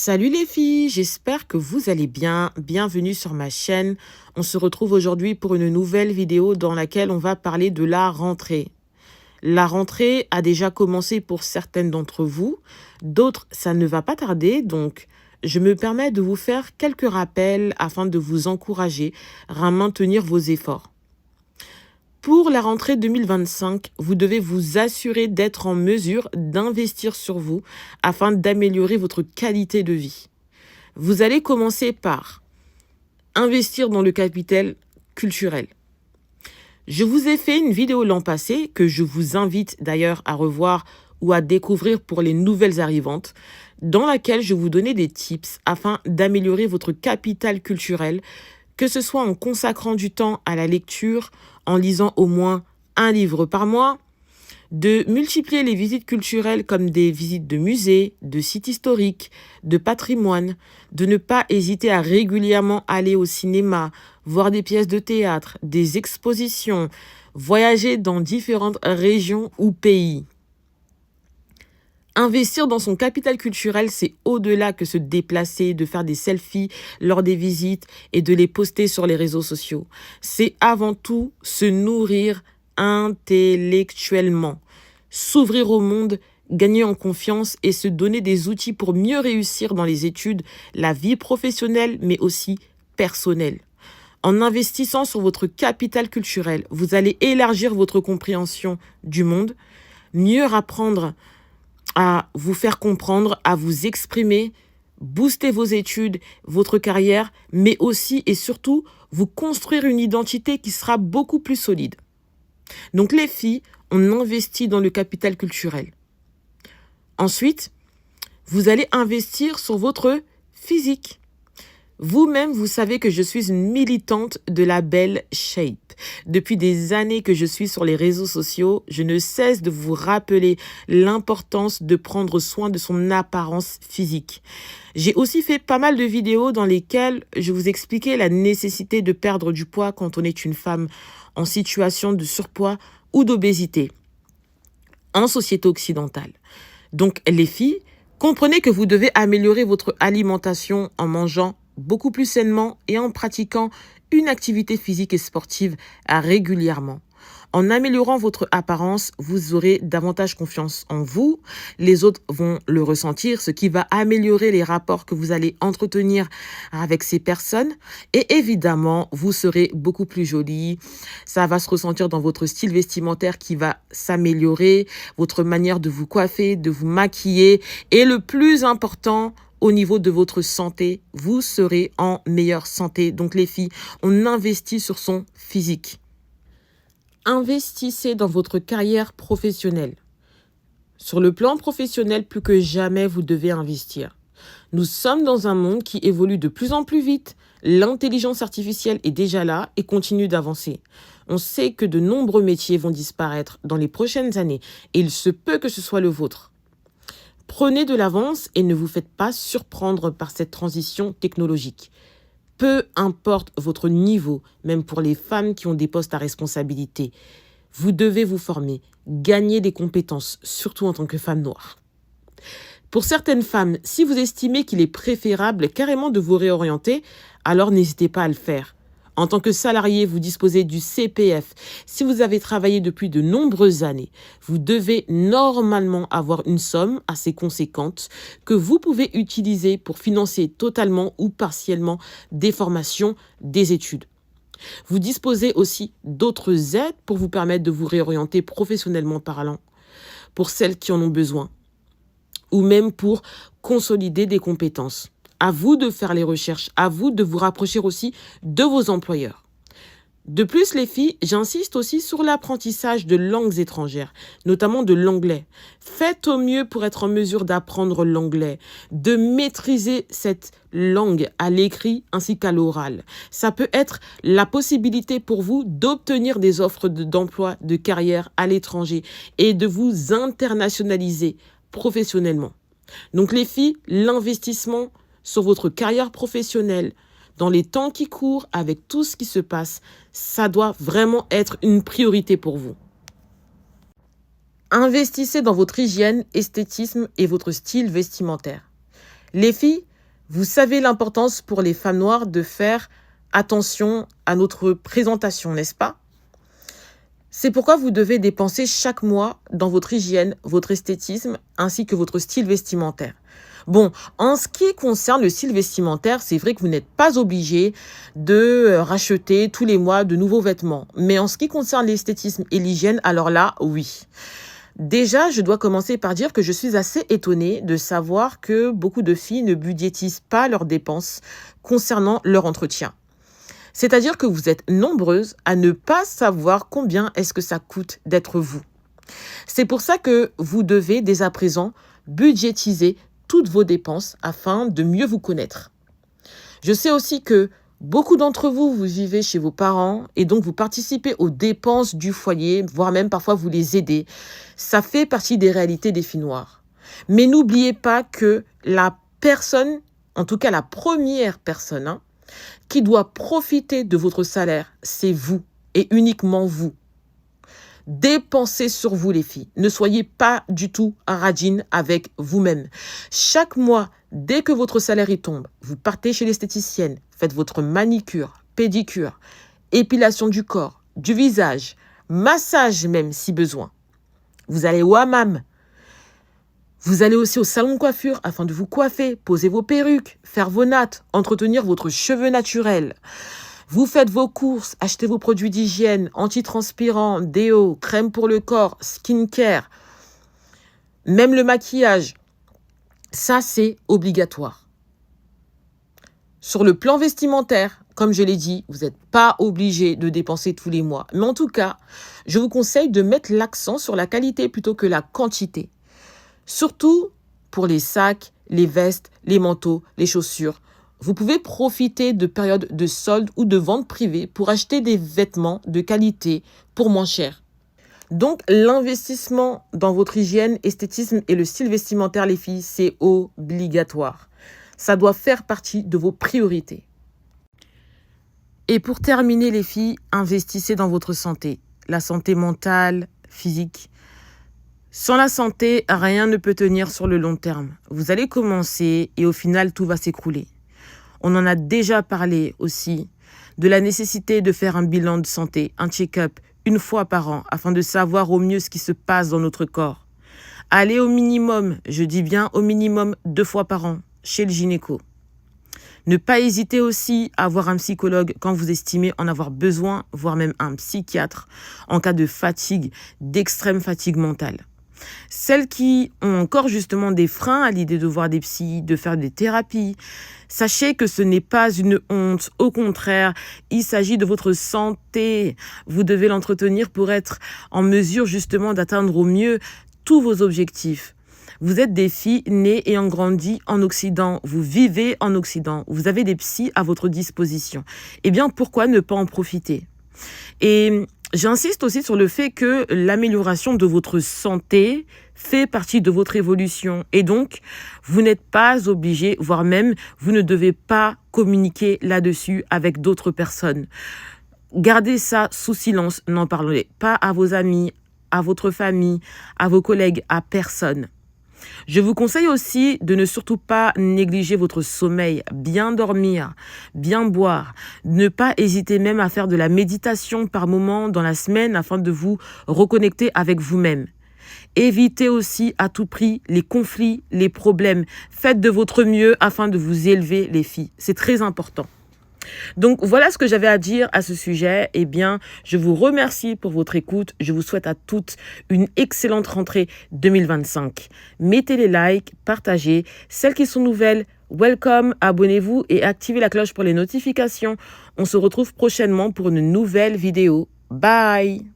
Salut les filles, j'espère que vous allez bien. Bienvenue sur ma chaîne. On se retrouve aujourd'hui pour une nouvelle vidéo dans laquelle on va parler de la rentrée. La rentrée a déjà commencé pour certaines d'entre vous, d'autres ça ne va pas tarder, donc je me permets de vous faire quelques rappels afin de vous encourager à maintenir vos efforts. Pour la rentrée 2025, vous devez vous assurer d'être en mesure d'investir sur vous afin d'améliorer votre qualité de vie. Vous allez commencer par investir dans le capital culturel. Je vous ai fait une vidéo l'an passé que je vous invite d'ailleurs à revoir ou à découvrir pour les nouvelles arrivantes, dans laquelle je vous donnais des tips afin d'améliorer votre capital culturel, que ce soit en consacrant du temps à la lecture, en lisant au moins un livre par mois, de multiplier les visites culturelles comme des visites de musées, de sites historiques, de patrimoine, de ne pas hésiter à régulièrement aller au cinéma, voir des pièces de théâtre, des expositions, voyager dans différentes régions ou pays. Investir dans son capital culturel, c'est au-delà que se déplacer, de faire des selfies lors des visites et de les poster sur les réseaux sociaux. C'est avant tout se nourrir intellectuellement, s'ouvrir au monde, gagner en confiance et se donner des outils pour mieux réussir dans les études, la vie professionnelle, mais aussi personnelle. En investissant sur votre capital culturel, vous allez élargir votre compréhension du monde, mieux apprendre à vous faire comprendre, à vous exprimer, booster vos études, votre carrière, mais aussi et surtout vous construire une identité qui sera beaucoup plus solide. Donc les filles, on investit dans le capital culturel. Ensuite, vous allez investir sur votre physique. Vous-même, vous savez que je suis une militante de la belle shape. Depuis des années que je suis sur les réseaux sociaux, je ne cesse de vous rappeler l'importance de prendre soin de son apparence physique. J'ai aussi fait pas mal de vidéos dans lesquelles je vous expliquais la nécessité de perdre du poids quand on est une femme en situation de surpoids ou d'obésité en société occidentale. Donc les filles, comprenez que vous devez améliorer votre alimentation en mangeant beaucoup plus sainement et en pratiquant une activité physique et sportive régulièrement. En améliorant votre apparence, vous aurez davantage confiance en vous. Les autres vont le ressentir, ce qui va améliorer les rapports que vous allez entretenir avec ces personnes. Et évidemment, vous serez beaucoup plus jolie. Ça va se ressentir dans votre style vestimentaire qui va s'améliorer, votre manière de vous coiffer, de vous maquiller. Et le plus important, au niveau de votre santé, vous serez en meilleure santé. Donc les filles, on investit sur son physique. Investissez dans votre carrière professionnelle. Sur le plan professionnel, plus que jamais, vous devez investir. Nous sommes dans un monde qui évolue de plus en plus vite. L'intelligence artificielle est déjà là et continue d'avancer. On sait que de nombreux métiers vont disparaître dans les prochaines années et il se peut que ce soit le vôtre. Prenez de l'avance et ne vous faites pas surprendre par cette transition technologique. Peu importe votre niveau, même pour les femmes qui ont des postes à responsabilité, vous devez vous former, gagner des compétences, surtout en tant que femme noire. Pour certaines femmes, si vous estimez qu'il est préférable carrément de vous réorienter, alors n'hésitez pas à le faire. En tant que salarié, vous disposez du CPF. Si vous avez travaillé depuis de nombreuses années, vous devez normalement avoir une somme assez conséquente que vous pouvez utiliser pour financer totalement ou partiellement des formations, des études. Vous disposez aussi d'autres aides pour vous permettre de vous réorienter professionnellement parlant, pour celles qui en ont besoin, ou même pour consolider des compétences. À vous de faire les recherches, à vous de vous rapprocher aussi de vos employeurs. De plus, les filles, j'insiste aussi sur l'apprentissage de langues étrangères, notamment de l'anglais. Faites au mieux pour être en mesure d'apprendre l'anglais, de maîtriser cette langue à l'écrit ainsi qu'à l'oral. Ça peut être la possibilité pour vous d'obtenir des offres d'emploi, de carrière à l'étranger et de vous internationaliser professionnellement. Donc les filles, l'investissement sur votre carrière professionnelle, dans les temps qui courent, avec tout ce qui se passe, ça doit vraiment être une priorité pour vous. Investissez dans votre hygiène, esthétisme et votre style vestimentaire. Les filles, Vous savez l'importance pour les femmes noires de faire attention à notre présentation, n'est-ce pas? C'est pourquoi vous devez dépenser chaque mois dans votre hygiène, votre esthétisme, ainsi que votre style vestimentaire. Bon, en ce qui concerne le style vestimentaire, c'est vrai que vous n'êtes pas obligé de racheter tous les mois de nouveaux vêtements. Mais en ce qui concerne l'esthétisme et l'hygiène, alors là, oui. Déjà, je dois commencer par dire que je suis assez étonnée de savoir que beaucoup de filles ne budgétisent pas leurs dépenses concernant leur entretien. C'est-à-dire que vous êtes nombreuses à ne pas savoir combien est-ce que ça coûte d'être vous. C'est pour ça que vous devez dès à présent budgétiser toutes vos dépenses afin de mieux vous connaître. Je sais aussi que beaucoup d'entre vous, vous vivez chez vos parents et donc vous participez aux dépenses du foyer, voire même parfois vous les aidez. Ça fait partie des réalités des filles noires. Mais n'oubliez pas que la personne, en tout cas la première personne, qui doit profiter de votre salaire, c'est vous et uniquement vous. Dépensez sur vous les filles. Ne soyez pas du tout radine avec vous-même. Chaque mois, dès que votre salaire y tombe, vous partez chez l'esthéticienne, faites votre manicure, pédicure, épilation du corps, du visage, massage même si besoin. Vous allez au hammam. Vous allez aussi au salon de coiffure afin de vous coiffer, poser vos perruques, faire vos nattes, entretenir votre cheveu naturel. Vous faites vos courses, achetez vos produits d'hygiène, antitranspirants, déo, crème pour le corps, skincare, même le maquillage. Ça, c'est obligatoire. Sur le plan vestimentaire, comme je l'ai dit, vous n'êtes pas obligé de dépenser tous les mois. Mais en tout cas, je vous conseille de mettre l'accent sur la qualité plutôt que la quantité. Surtout pour les sacs, les vestes, les manteaux, les chaussures. Vous pouvez profiter de périodes de soldes ou de ventes privées pour acheter des vêtements de qualité pour moins cher. Donc, l'investissement dans votre hygiène, esthétisme et le style vestimentaire, les filles, c'est obligatoire. Ça doit faire partie de vos priorités. Et pour terminer, les filles, investissez dans votre santé. La santé mentale, physique. Sans la santé, rien ne peut tenir sur le long terme. Vous allez commencer et au final, tout va s'écrouler. On en a déjà parlé aussi de la nécessité de faire un bilan de santé, un check-up, une fois par an, afin de savoir au mieux ce qui se passe dans notre corps. Allez au minimum, je dis bien au minimum 2 fois par an, chez le gynéco. Ne pas hésiter aussi à voir un psychologue quand vous estimez en avoir besoin, voire même un psychiatre, en cas de fatigue, d'extrême fatigue mentale. Celles qui ont encore justement des freins à l'idée de voir des psys, de faire des thérapies, sachez que ce n'est pas une honte. Au contraire, il s'agit de votre santé. Vous devez l'entretenir pour être en mesure justement d'atteindre au mieux tous vos objectifs. Vous êtes des filles nées et ayant grandi en Occident. Vous vivez en Occident. Vous avez des psys à votre disposition. Eh bien, pourquoi ne pas en profiter ? Et j'insiste aussi sur le fait que l'amélioration de votre santé fait partie de votre évolution. Et donc, vous n'êtes pas obligé, voire même, vous ne devez pas communiquer là-dessus avec d'autres personnes. Gardez ça sous silence, n'en parlez pas à vos amis, à votre famille, à vos collègues, à personne. Je vous conseille aussi de ne surtout pas négliger votre sommeil, bien dormir, bien boire, ne pas hésiter même à faire de la méditation par moment dans la semaine afin de vous reconnecter avec vous-même. Évitez aussi à tout prix les conflits, les problèmes. Faites de votre mieux afin de vous élever les filles. C'est très important. Donc voilà ce que j'avais à dire à ce sujet. Eh bien, je vous remercie pour votre écoute. Je vous souhaite à toutes une excellente rentrée 2025. Mettez les likes, partagez. Celles qui sont nouvelles, welcome, abonnez-vous et activez la cloche pour les notifications. On se retrouve prochainement pour une nouvelle vidéo. Bye!